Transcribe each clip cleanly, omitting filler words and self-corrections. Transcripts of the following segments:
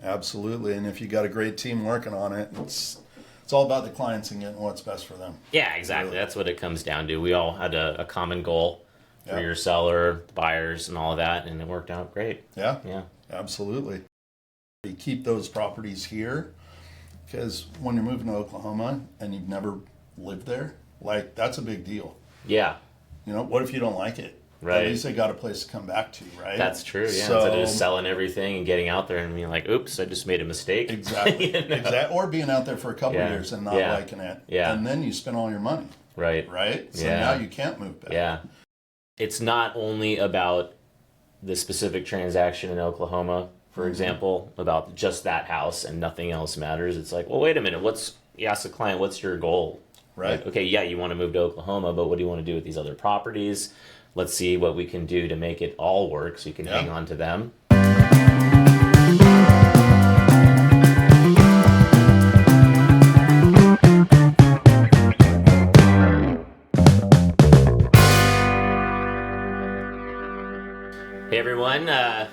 absolutely. And if you got a great team working on it, it's all about the clients and getting what's best for them. Yeah, exactly. That's what it comes down to. We all had a common goal for your seller, buyers, and all of that, and it worked out great. Yeah, yeah, absolutely. You keep those properties here because when you're moving to Oklahoma and you've never lived there, like that's a big deal. Yeah. You know, what if you don't like it? Right. At least they got a place to come back to, right? That's true, yeah. So, instead of just selling everything and getting out there and being like, oops, I just made a mistake. Exactly. You know? Exactly. Or being out there for a couple of years and not liking it. Yeah. And then you spend all your money. Right. Right? So now you can't move back. Yeah. It's not only about the specific transaction in Oklahoma, for example, about just that house and nothing else matters. It's like, well, wait a minute. You ask the client, what's your goal? Right. Like, okay, yeah, you want to move to Oklahoma, but what do you want to do with these other properties? Let's see what we can do to make it all work so you can hang on to them. Hey everyone, I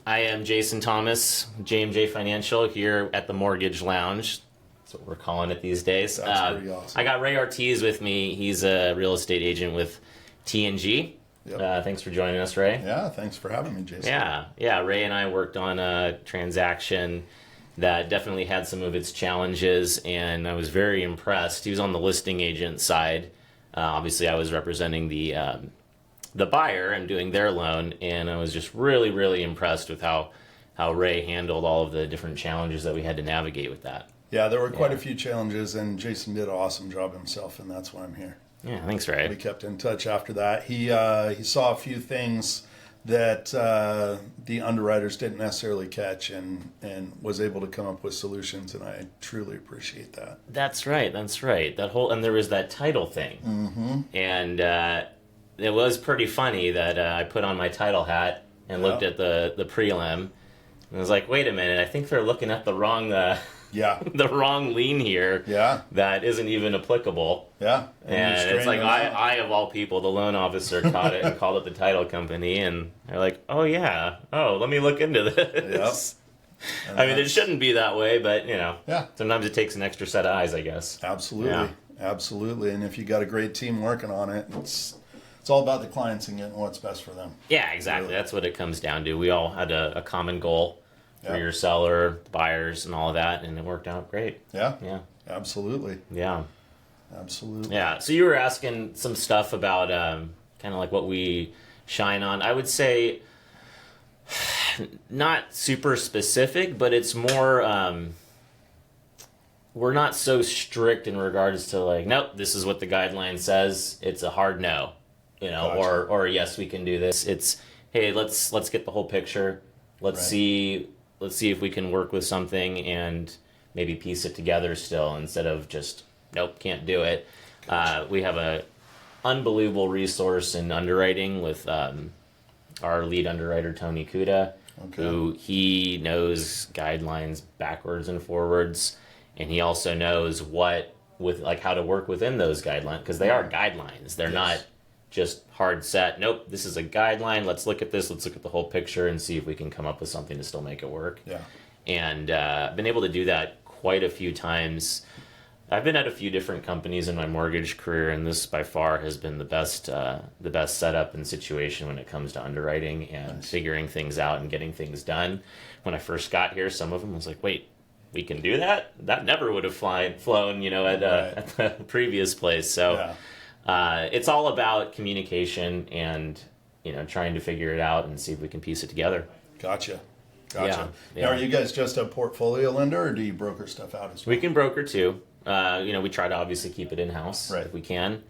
am Jason Thomas, JMJ Financial, here at the Mortgage Lounge. That's what we're calling it these days. That's pretty awesome. I got Ray Ortiz with me. He's a real estate agent with T&G. Yep. Thanks for joining us, Ray. Yeah, thanks for having me, Jason. Yeah. Ray and I worked on a transaction that definitely had some of its challenges, and I was very impressed. He was on the listing agent side. Obviously, I was representing the buyer and doing their loan, and I was just really, really impressed with how Ray handled all of the different challenges that we had to navigate with that. Yeah, there were quite a few challenges, and Jason did an awesome job himself, and that's why I'm here. Yeah, thanks, Ray. We kept in touch after that. He saw a few things that the underwriters didn't necessarily catch, and was able to come up with solutions, and I truly appreciate that. That's right. And there was that title thing, and it was pretty funny that I put on my title hat and looked at the prelim, and I was like, wait a minute, I think they're looking at the wrong the wrong lien here. Yeah. That isn't even applicable. Yeah. And it's like I of all people, the loan officer caught it and called it the title company, and they're like, oh yeah, let me look into this. Yep. I mean, it shouldn't be that way, but sometimes it takes an extra set of eyes, I guess. Absolutely. Absolutely. And if you got a great team working on it, it's all about the clients and getting what's best for them. Yeah, exactly. That's what it comes down to. We all had a common goal for your seller, buyers, and all of that, and it worked out great. Yeah. Absolutely. Absolutely. Yeah. So you were asking some stuff about kind of like what we shine on. I would say not super specific, but it's more we're not so strict in regards to like, nope, this is what the guideline says. It's a hard no. Gotcha. or yes, we can do this. It's, hey, let's get the whole picture. Let's see if we can work with something and maybe piece it together still instead of just, nope, can't do it. Gotcha. We have a unbelievable resource in underwriting with our lead underwriter, Tony Kuda, who he knows guidelines backwards and forwards, and he also knows how to work within those guidelines, because they are guidelines. They're not just hard set. Nope, this is a guideline. Let's look at this. Let's look at the whole picture and see if we can come up with something to still make it work. Yeah. And I've been able to do that quite a few times. I've been at a few different companies in my mortgage career, and this by far has been the best setup and situation when it comes to underwriting and figuring things out and getting things done. When I first got here, some of them was like, wait, we can do that? That never would have flown, at the previous place. So it's all about communication and, trying to figure it out and see if we can piece it together. Gotcha. Yeah. Now, are you guys just a portfolio lender, or do you broker stuff out as well? We can broker too. We try to obviously keep it in-house if we can.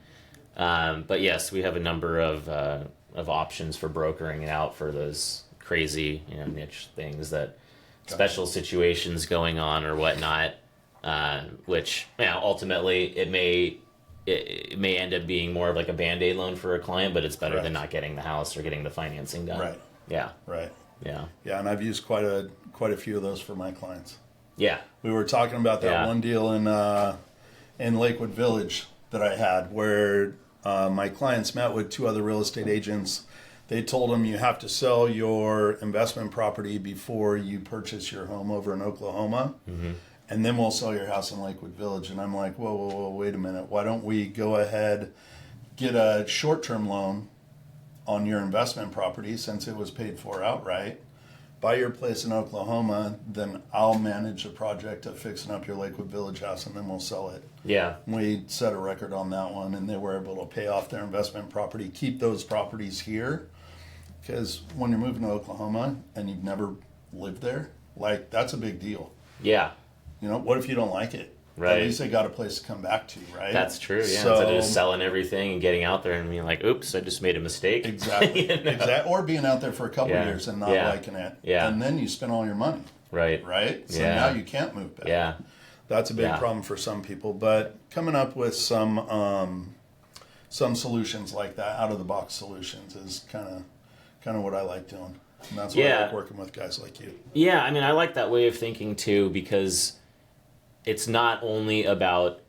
But yes, we have a number of options for brokering it out for those crazy, niche things that special situations going on or whatnot, which ultimately it may end up being more of like a Band-Aid loan for a client, but it's better than not getting the house or getting the financing done. Right. Yeah. Right. Yeah. Yeah, and I've used quite a few of those for my clients. Yeah. We were talking about that one deal in Lakewood Village that I had, where my clients met with two other real estate agents They told him you have to sell your investment property before you purchase your home over in Oklahoma. And then we'll sell your house in Lakewood Village. And I'm like, whoa, wait a minute. Why don't we go ahead, get a short-term loan on your investment property since it was paid for outright, buy your place in Oklahoma, then I'll manage the project of fixing up your Lakewood Village house, and then we'll sell it. Yeah. We set a record on that one, and they were able to pay off their investment property, keep those properties here, because when you're moving to Oklahoma and you've never lived there, like, that's a big deal. Yeah. You know, what if you don't like it? Right. At least they got a place to come back to, right? That's true. Yeah. So, Instead of just selling everything and getting out there and being like, "Oops, I just made a mistake." Exactly. You know? Exactly. Or being out there for a couple Yeah. of years and not Yeah. liking it. Yeah. And then you spend all your money. Right. Right? So Yeah. now you can't move back. Yeah. That's a big Yeah. problem for some people. But coming up with some solutions like that, out of the box solutions, is kind of what I like doing. And that's why I like working with guys like you. Yeah, I mean, I like that way of thinking too, because it's not only about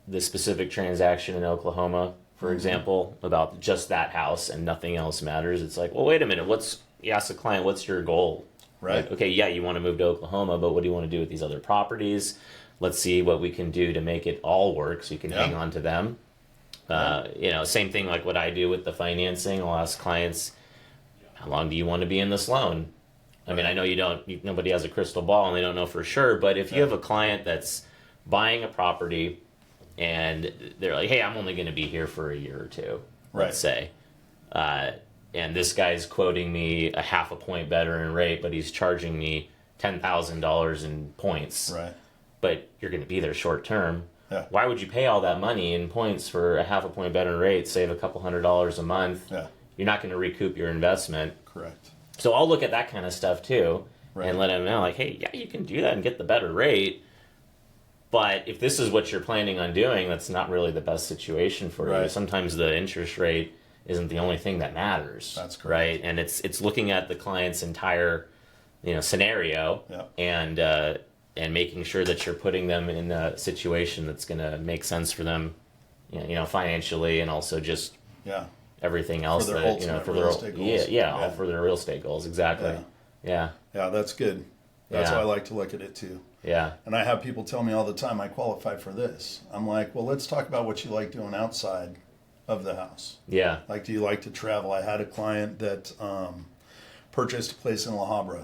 the specific transaction in Oklahoma, for example, about just that house and nothing else matters. It's like, well, wait a minute. You ask the client, what's your goal? Right. Like, okay, yeah, you want to move to Oklahoma, but what do you want to do with these other properties? Let's see what we can do to make it all work so you can hang on to them. Same thing like what I do with the financing. I'll ask clients, how long do you want to be in this loan? I mean, I know nobody has a crystal ball and they don't know for sure, but if you have a client that's buying a property and they're like, hey, I'm only going to be here for a year or two, let's say, and this guy's quoting me a half a point better in rate, but he's charging me $10,000 in points. Right. But you're going to be there short term. Yeah. Why would you pay all that money in points for a half a point better in rate, save a couple $100 a month? Yeah. You're not going to recoup your investment. Correct. So I'll look at that kind of stuff too, Right. and let them know, like, hey, yeah, you can do that and get the better rate. But if this is what you're planning on doing, that's not really the best situation for you. Right. Sometimes the interest rate isn't the only thing that matters. That's correct. Right, and it's looking at the client's entire, scenario, and making sure that you're putting them in a situation that's going to make sense for them, financially, and also just everything else For their that ultimate real estate goals. all for their real estate goals, exactly. Yeah. Yeah, that's good. That's Yeah. how I like to look at it too. Yeah. And I have people tell me all the time, I qualify for this. I'm like, well, let's talk about what you like doing outside of the house. Yeah. Like, do you like to travel? I had a client that purchased a place in La Habra,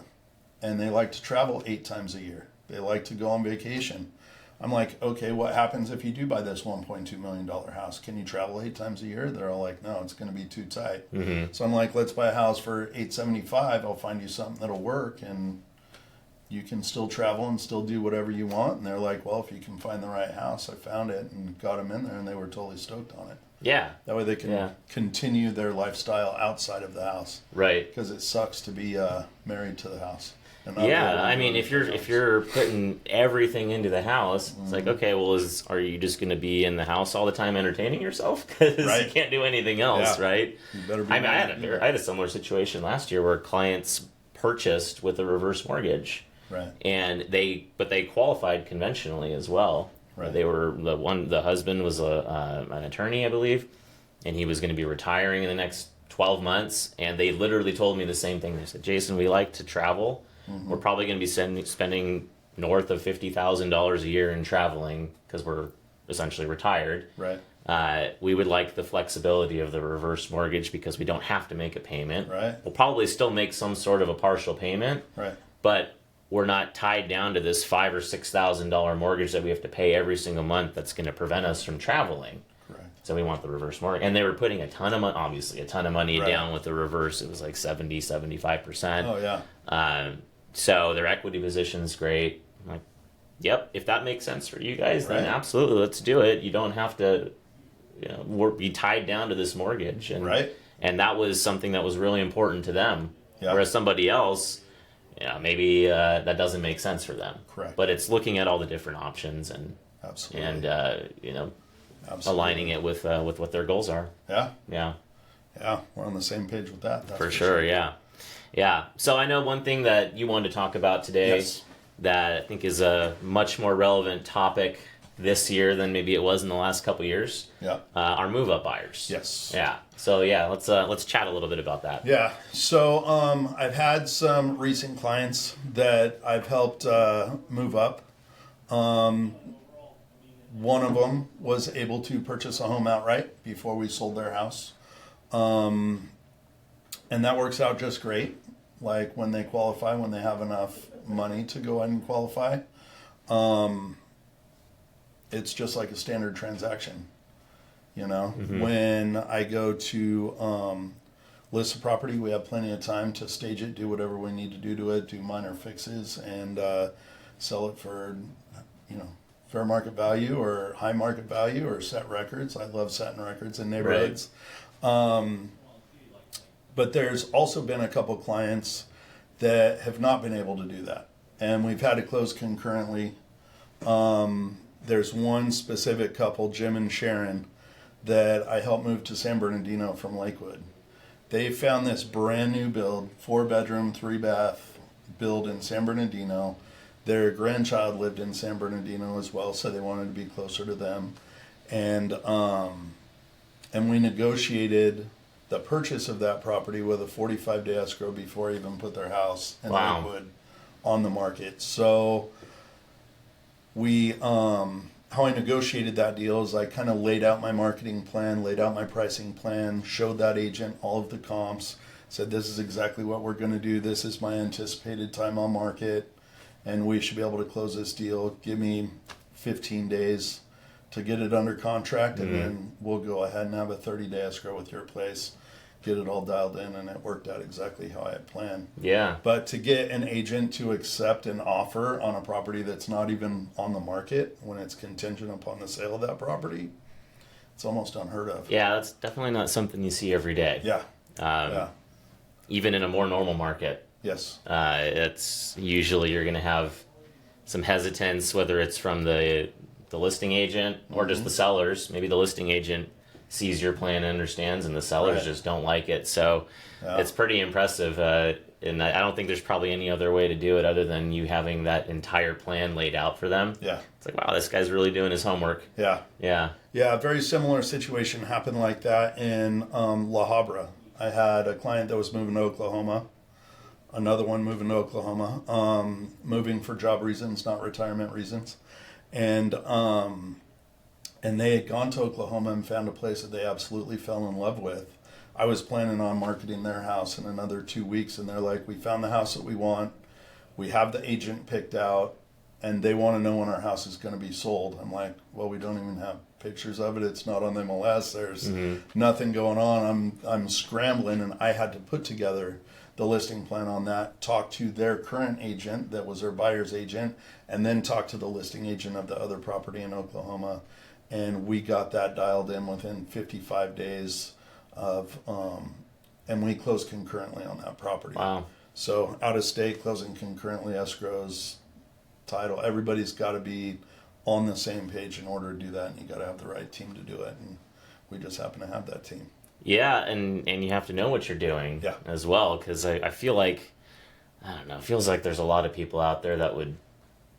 and they like to travel 8 times a year. They like to go on vacation. I'm like, okay, what happens if you do buy this $1.2 million house? Can you travel 8 times a year? They're all like, no, it's going to be too tight. Mm-hmm. So I'm like, let's buy a house for $875. I'll find you something that'll work, and you can still travel and still do whatever you want. And they're like, well, if you can find the right house, I found it and got them in there, and they were totally stoked on it. Yeah. That way they can continue their lifestyle outside of the house. Right. Because it sucks to be married to the house. And I mean, if you're putting everything into the house, it's like, okay, well, are you just going to be in the house all the time entertaining yourself? Because you can't do anything else, right? You better be. I had a similar situation last year where clients purchased with a reverse mortgage, right? And they qualified conventionally as well. Right. They were the husband was an attorney, I believe, and he was going to be retiring in the next 12 months. And they literally told me the same thing. They said, Jason, we like to travel. We're probably going to be spending north of $50,000 a year in traveling because we're essentially retired. Right. We would like the flexibility of the reverse mortgage because we don't have to make a payment. Right. We'll probably still make some sort of a partial payment. Right. But we're not tied down to this $5,000 or $6,000 mortgage that we have to pay every single month. That's going to prevent us from traveling. Correct. So we want the reverse mortgage, and they were putting a ton of money down with the reverse. It was like 75%. Oh yeah. So their equity position is great. I'm like, yep, if that makes sense for you guys, then absolutely, let's do it. You don't have to, be tied down to this mortgage, and and that was something that was really important to them. Yeah. Whereas somebody else, maybe that doesn't make sense for them. Correct. But it's looking at all the different options and absolutely, and aligning it with what their goals are. Yeah. Yeah. Yeah, we're on the same page with that. That's for sure. Yeah. Yeah. So I know one thing that you wanted to talk about today that I think is a much more relevant topic this year than maybe it was in the last couple years. Yeah. Are move-up buyers. Yes. Yeah. So yeah, let's chat a little bit about that. Yeah. So I've had some recent clients that I've helped move up. One of them was able to purchase a home outright before we sold their house. And that works out just great. Like when they qualify, when they have enough money to go ahead and qualify. It's just like a standard transaction. You know, when I go to list a property, we have plenty of time to stage it, do whatever we need to do it, do minor fixes, and sell it for, fair market value or high market value or set records. I love setting records in neighborhoods. Right. But there's also been a couple clients that have not been able to do that, and we've had to close concurrently. There's one specific couple, Jim and Sharon, that I helped move to San Bernardino from Lakewood. They found this brand new build, 4-bedroom, 3-bath build in San Bernardino. Their grandchild lived in San Bernardino as well, so they wanted to be closer to them. And we negotiated the purchase of that property with a 45-day escrow before I even put their house in Lakewood on the market. So we, how I negotiated that deal is I kind of laid out my marketing plan, laid out my pricing plan, showed that agent all of the comps, said this is exactly what we're going to do. This is my anticipated time on market, and we should be able to close this deal. Give me 15 days to get it under contract, and then we'll go ahead and have a 30-day escrow with your place, get it all dialed in, and it worked out exactly how I had planned. Yeah. But to get an agent to accept an offer on a property that's not even on the market when it's contingent upon the sale of that property, it's almost unheard of. Yeah, that's definitely not something you see every day. Yeah. Even in a more normal market. Yes. It's usually you're going to have some hesitance, whether it's from the listing agent or just the sellers. Maybe the listing agent sees your plan and understands, and the sellers just don't like it. So it's pretty impressive. And I don't think there's probably any other way to do it other than you having that entire plan laid out for them. Yeah. It's like, wow, this guy's really doing his homework. Yeah. Yeah. Yeah, a very similar situation happened like that in La Habra. I had a client that was moving to Oklahoma, another one moving to Oklahoma, moving for job reasons, not retirement reasons. And they had gone to Oklahoma and found a place that they absolutely fell in love with. I was planning on marketing their house in another 2 weeks, and they're like, we found the house that we want. We have the agent picked out, and they want to know when our house is going to be sold. I'm like, well, we don't even have pictures of it. It's not on the MLS. There's nothing going on. I'm scrambling, and I had to put together the listing plan on that, talk to their current agent that was their buyer's agent, and then talk to the listing agent of the other property in Oklahoma. And we got that dialed in within 55 days of, and we closed concurrently on that property. Wow. So out of state, closing concurrently, escrows, title, everybody's got to be on the same page in order to do that, and you got to have the right team to do it. And we just happen to have that team. Yeah, and you have to know what you're doing as well, because I feel like, I don't know, it feels like there's a lot of people out there that would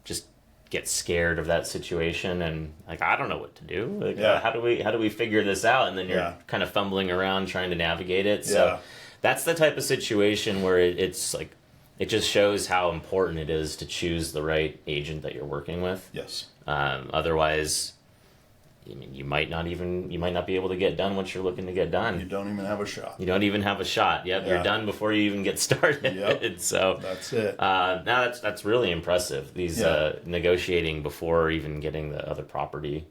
just get scared of that situation and like, I don't know what to do. Like, how do we figure this out? And then you're kind of fumbling around trying to navigate it. So that's the type of situation where it's like, it just shows how important it is to choose the right agent that you're working with. Yes. Otherwise, I mean, you might not be able to get done what you're looking to get done. You don't even have a shot. You don't even have a shot. Yep, you're done before you even get started. Yep. So that's it. Now that's really impressive. These negotiating before even getting the other property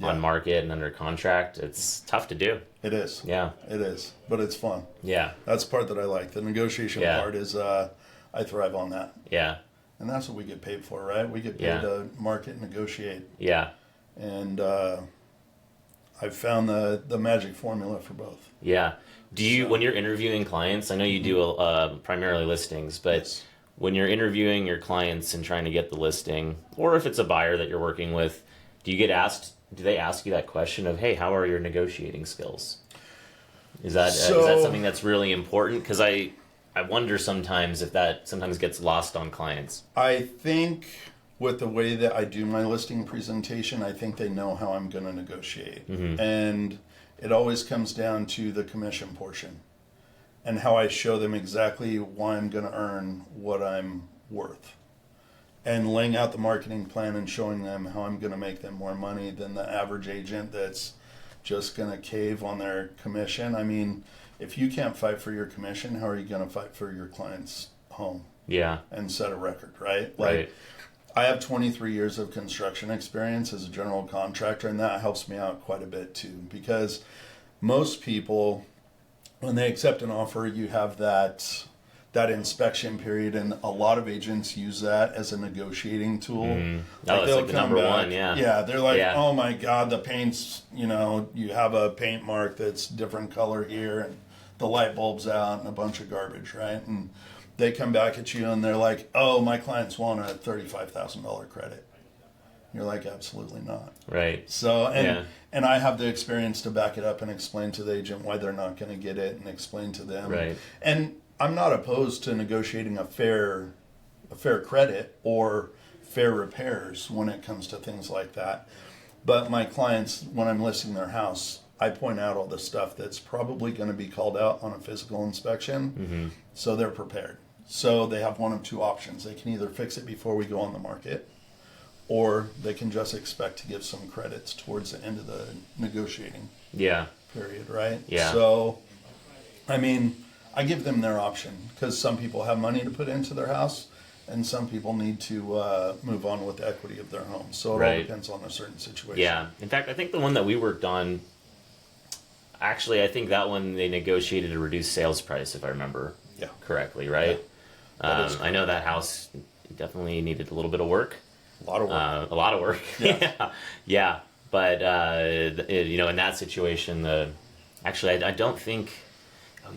on market and under contract. It's tough to do. It is. Yeah, it is. But it's fun. Yeah, that's the part that I like. The negotiation part is I thrive on that. Yeah, and that's what we get paid for, right? We get paid to market and negotiate. Yeah. And I've found the magic formula for both. Yeah. Do you, when you're interviewing clients, I know you do primarily listings, but when you're interviewing your clients and trying to get the listing, or if it's a buyer that you're working with, do they ask you that question of, hey, how are your negotiating skills? Is that something that's really important? Because I wonder sometimes if that sometimes gets lost on clients. I think with the way that I do my listing presentation, I think they know how I'm going to negotiate. And it always comes down to the commission portion and how I show them exactly why I'm going to earn what I'm worth. And laying out the marketing plan and showing them how I'm going to make them more money than the average agent that's just going to cave on their commission. I mean, if you can't fight for your commission, how are you going to fight for your client's home? Yeah. And set a record, right? Like, Right. I have 23 years of construction experience as a general contractor, and that helps me out quite a bit too. Because most people, when they accept an offer, you have that inspection period, and a lot of agents use that as a negotiating tool. Oh, it's like the number one, Yeah, they're like, Yeah. oh my God, the paint's, you have a paint mark that's different color here, and the light bulb's out, and a bunch of garbage, right? And they come back at you and they're like, oh, my clients want a $35,000 credit. You're like, absolutely not. Right. So, and I have the experience to back it up and explain to the agent why they're not going to get it, and explain to them. Right. And I'm not opposed to negotiating a fair credit or fair repairs when it comes to things like that. But my clients, when I'm listing their house, I point out all the stuff that's probably going to be called out on a physical inspection, so they're prepared. So they have one of two options. They can either fix it before we go on the market, or they can just expect to give some credits towards the end of the negotiating period, right? Yeah. So, I mean, I give them their option, because some people have money to put into their house, and some people need to move on with the equity of their home. So it all depends on a certain situation. Yeah. In fact, I think the one that we worked on, actually, I think that one they negotiated a reduced sales price, if I remember correctly, right? I know that house definitely needed a little bit of work. A lot of work. A lot of work. Yeah. Yeah. But, in that situation, actually, I don't think,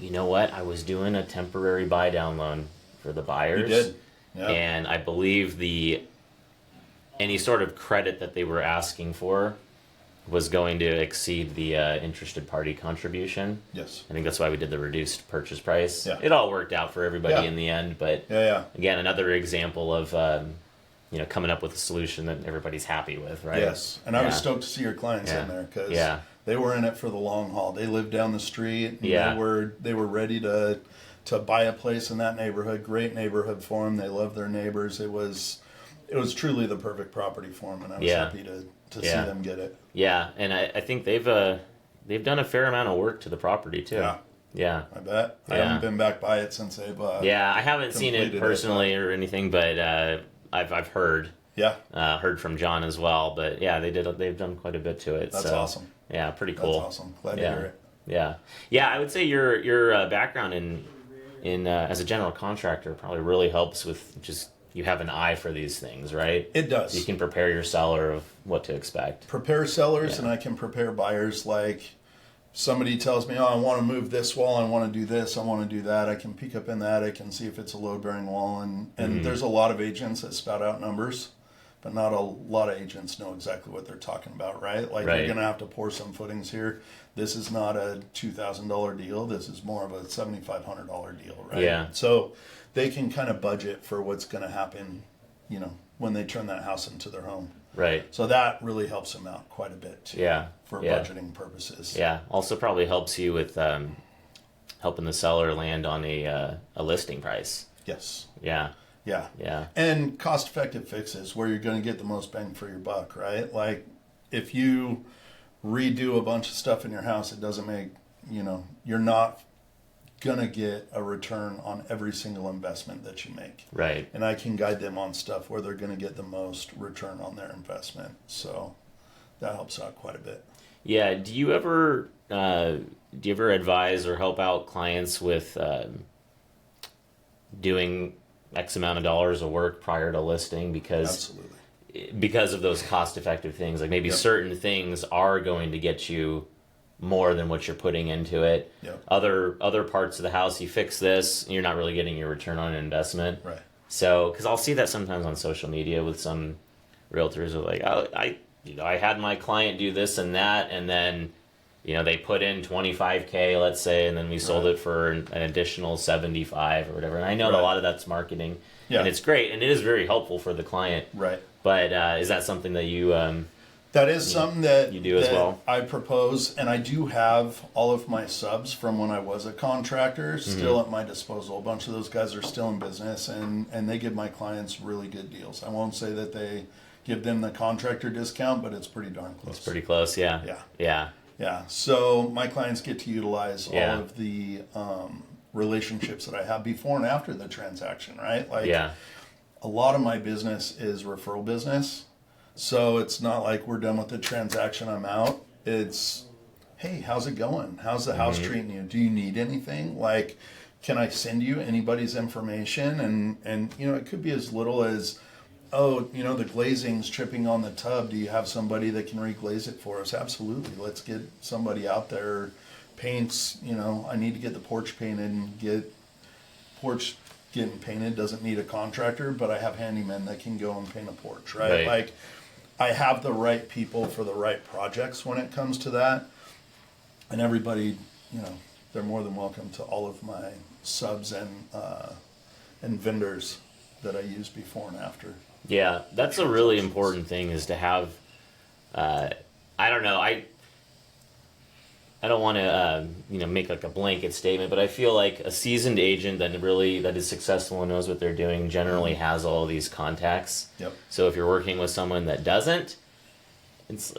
you know what? I was doing a temporary buy down loan for the buyers. You did. Yeah. And I believe any sort of credit that they were asking for was going to exceed the interested party contribution. Yes. I think that's why we did the reduced purchase price. Yeah. It all worked out for everybody in the end, but again, another example of coming up with a solution that everybody's happy with, right? Yes. And I was stoked to see your clients in there, because they were in it for the long haul. They lived down the street. And they were ready to buy a place in that neighborhood. Great neighborhood for them. They loved their neighbors. It was truly the perfect property for them, and I was happy to see them get it. Yeah, and I think they've done a fair amount of work to the property too. Yeah. I bet. I haven't been back by it since they've I haven't seen it personally or anything, but I've heard. Yeah. Heard from John as well, but they've done quite a bit to it. That's so, awesome. Yeah, pretty cool. That's awesome. Glad to hear it. Yeah. I would say your background in as a general contractor probably really helps with just you have an eye for these things, right? It does. You can prepare your seller of what to expect. Prepare sellers, and I can prepare buyers. Like, somebody tells me, oh, I want to move this wall, I want to do this, I want to do that. I can peek up in that. I can see if it's a load-bearing wall. And there's a lot of agents that spout out numbers, but not a lot of agents know exactly what they're talking about, right? Like, you're going to have to pour some footings here. This is not a $2,000 deal. This is more of a $7,500 deal, right? Yeah. So they can kind of budget for what's going to happen, when they turn that house into their home. Right. So that really helps them out quite a bit too. For budgeting purposes. Yeah. Also probably helps you with helping the seller land on a listing price. Yes. Yeah. Yeah. And cost-effective fixes where you're going to get the most bang for your buck, right? Like, if you redo a bunch of stuff in your house, it doesn't make, you're not going to get a return on every single investment that you make. Right. And I can guide them on stuff where they're going to get the most return on their investment. So that helps out quite a bit. Yeah. Do you ever advise or help out clients with doing X amount of dollars of work prior to listing because of those cost-effective things? Like maybe certain things are going to get you more than what you're putting into it. Other parts of the house, you fix this, you're not really getting your return on investment. Right. So, because I'll see that sometimes on social media with some realtors who are like, oh, I had my client do this and that, and then they put in $25K, let's say, and then we sold it for an additional $75 or whatever. And I know that a lot of that's marketing, Yeah. And it's great, and it is very helpful for the client. Right. But is that something that you That is something that you do as that well? I propose, and I do have all of my subs from when I was a contractor still at my disposal. A bunch of those guys are still in business, and they give my clients really good deals. I won't say that they give them the contractor discount, but it's pretty darn close. It's pretty close, yeah. Yeah. Yeah. Yeah. So my clients get to utilize Yeah. all of the relationships that I have before and after the transaction, right? Like, Yeah. a lot of my business is referral business. So it's not like we're done with the transaction, I'm out. It's, hey, how's it going? How's the house treating you? Do you need anything? Like, can I send you anybody's information? And you know, it could be as little as, oh, you know, the glazing's tripping on the tub. Do you have somebody that can reglaze it for us? Absolutely. Let's get somebody out there. Paints, you know, I need to get the porch painted and porch getting painted doesn't need a contractor, but I have handymen that can go and paint a porch, right? Like, I have the right people for the right projects when it comes to that. And everybody, you know, they're more than welcome to all of my subs and vendors that I use before and after. Yeah, that's a really important thing, is to have, I don't know, I don't want to, make like a blanket statement, but I feel like a seasoned agent that is successful and knows what they're doing generally has all these contacts. Yep. So if you're working with someone that doesn't, it's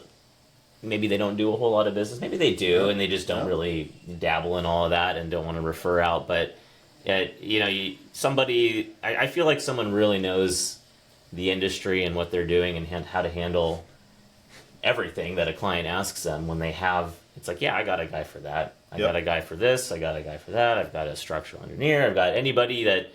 maybe they don't do a whole lot of business. Maybe they do, and they just don't really dabble in all of that and don't want to refer out. But I feel like someone really knows the industry and what they're doing and how to handle everything that a client asks them when they have. It's like, yeah, I got a guy for that. I got a guy for this. I got a guy for that. I've got a structural engineer. I've got anybody that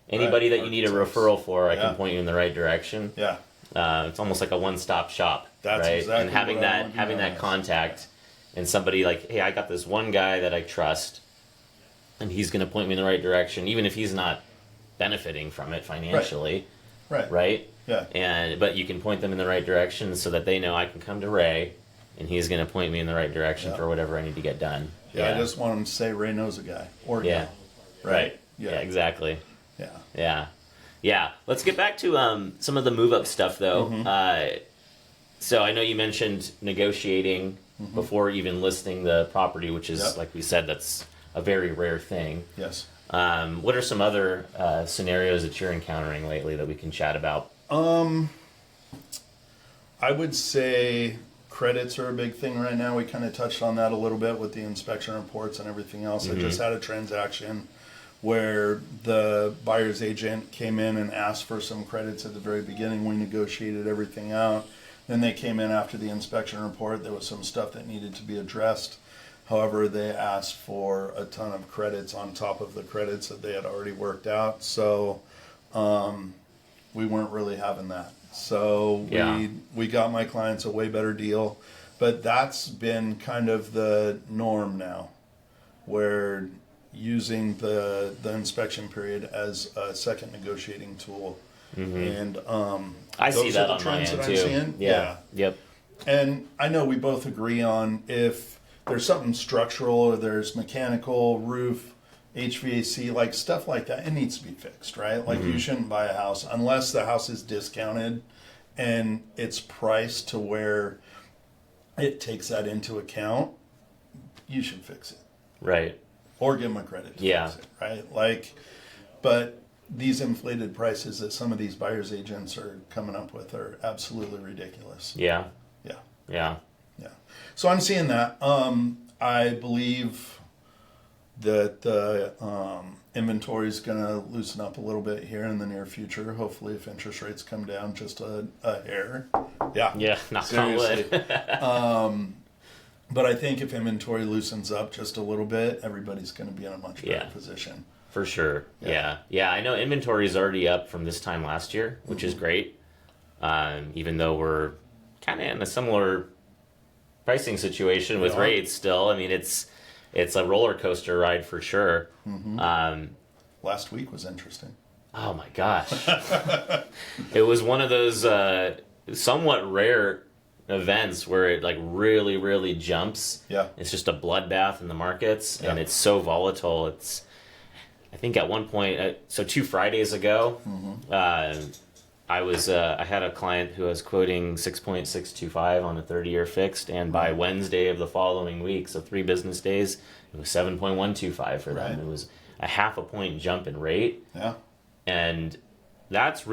you need a referral for. I can point you in the right direction. Yeah. It's almost like a one-stop shop. That's right? exactly And having what I want to having do. that contact, and somebody like, hey, I got this one guy that I trust, and he's going to point me in the right direction, even if he's not benefiting from it financially. Right. Right? Yeah. But you can point them in the right direction so that they know I can come to Ray, and he's going to point me in the right direction for whatever I need to get done. Yeah, I just want him to say Ray knows a guy or yeah, gal. Right. Yeah, exactly. Yeah. Yeah. Let's get back to some of the move up stuff, though. So I know you mentioned negotiating before even listing the property, which is, like we said, that's a very rare thing. Yes. What are some other scenarios that you're encountering lately that we can chat about? I would say credits are a big thing right now. We kind of touched on that a little bit with the inspection reports and everything else. I just had a transaction where the buyer's agent came in and asked for some credits at the very beginning. We negotiated everything out. Then they came in after the inspection report. There was some stuff that needed to be addressed. However, they asked for a ton of credits on top of the credits that they had already worked out. So we weren't really having that. So we got my clients a way better deal. But that's been kind of the norm now, where using the inspection period as a second negotiating tool. And I see that on my trends end that too. I'm seeing. Yeah. Yep. And I know we both agree on if there's something structural or there's mechanical, roof, HVAC, like stuff like that, it needs to be fixed, right? Like you shouldn't buy a house unless the house is discounted and it's priced to where it takes that into account. You should fix it. Right. Or give them a credit to fix it, right? Like, but these inflated prices that some of these buyer's agents are coming up with are absolutely ridiculous. Yeah. Yeah. Yeah. Yeah. So I'm seeing that. I believe that the inventory is going to loosen up a little bit here in the near future. Hopefully, if interest rates come down just a hair. Yeah. Yeah. Knock on wood. But I think if inventory loosens up just a little bit, everybody's going to be in a much better position. For sure. Yeah. I know inventory is already up from this time last year, which is great. Even though we're kind of in a similar pricing situation with rates still. I mean, it's a roller coaster ride for sure. Last week was interesting. Oh my gosh. It was one of those somewhat rare events where it like really, really jumps. Yeah. It's just a bloodbath in the markets and it's so volatile. I think at one point, so 2 Fridays ago, I had a client who was quoting 6.625 on a 30-year fixed, and by Wednesday of the following week, so 3 business days, it was 7.125 for them. It was a half a point jump in rate. Yeah. And that's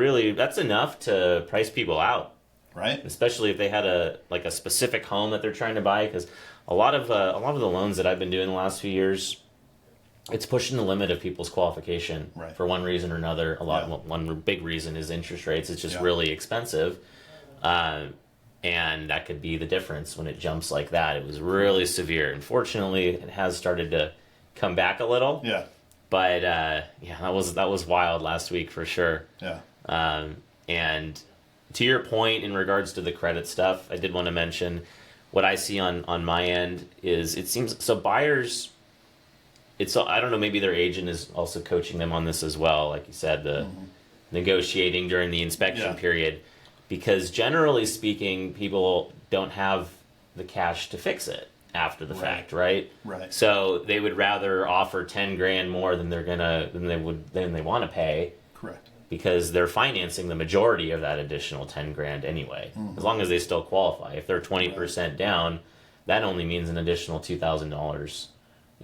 enough to price people out. Right. Especially if they had a specific home that they're trying to buy, because a lot of the loans that I've been doing the last few years, it's pushing the limit of people's qualification for one reason or another. One big reason is interest rates. It's just really expensive, and that could be the difference when it jumps like that. It was really severe. Unfortunately, it has started to come back a little. Yeah. But that was wild last week for sure. Yeah. And to your point in regards to the credit stuff, I did want to mention what I see on my end is it seems so buyers. I don't know, maybe their agent is also coaching them on this as well, like you said, the negotiating during the inspection period, because generally speaking, people don't have the cash to fix it after the fact, right? Right. So they would rather offer 10 grand more than they want to pay. Correct. Because they're financing the majority of that additional 10 grand anyway, as long as they still qualify. If they're 20% down, that only means an additional $2,000.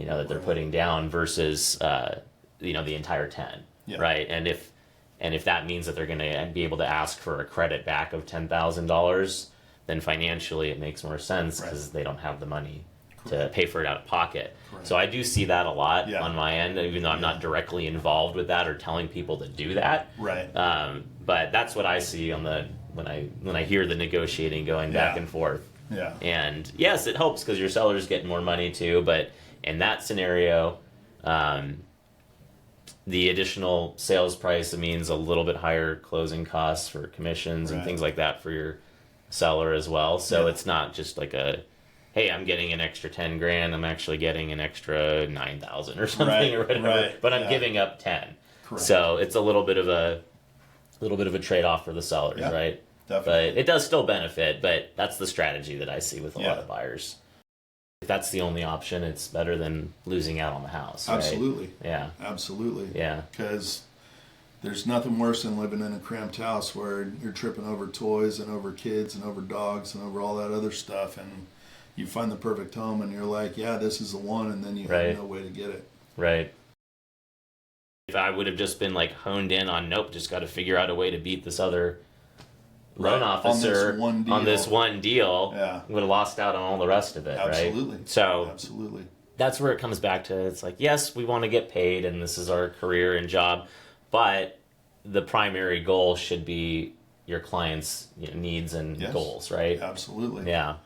That they're putting down versus the entire 10, right? And if that means that they're going to be able to ask for a credit back of $10,000, then financially it makes more sense because they don't have the money to pay for it out of pocket. So I do see that a lot on my end, even though I'm not directly involved with that or telling people to do that. Right. But that's what I see on when I hear the negotiating going back and forth. Yeah. And yes, it helps because your seller's getting more money too, but in that scenario, the additional sales price means a little bit higher closing costs for commissions and things like that for your seller as well. So it's not just like hey, I'm getting an extra 10 grand. I'm actually getting an extra 9,000 or something or whatever. But I'm giving up 10. Correct. So it's a little bit of a trade-off for the sellers, right? Definitely. But it does still benefit. But that's the strategy that I see with a lot of buyers. If that's the only option, it's better than losing out on the house. Absolutely. Right? Yeah. Absolutely. Yeah. Because there's nothing worse than living in a cramped house where you're tripping over toys and over kids and over dogs and over all that other stuff, and you find the perfect home and you're like, yeah, this is the one, and then you have no way to get it. Right. If I would have just been honed in on, nope, just got to figure out a way to beat this other loan officer on this one deal, would have lost out on all the rest of it. Absolutely. Right? So absolutely, that's where it comes back to. It's yes, we want to get paid, and this is our career and job, but the primary goal should be your client's needs and goals, right? Absolutely. Yeah.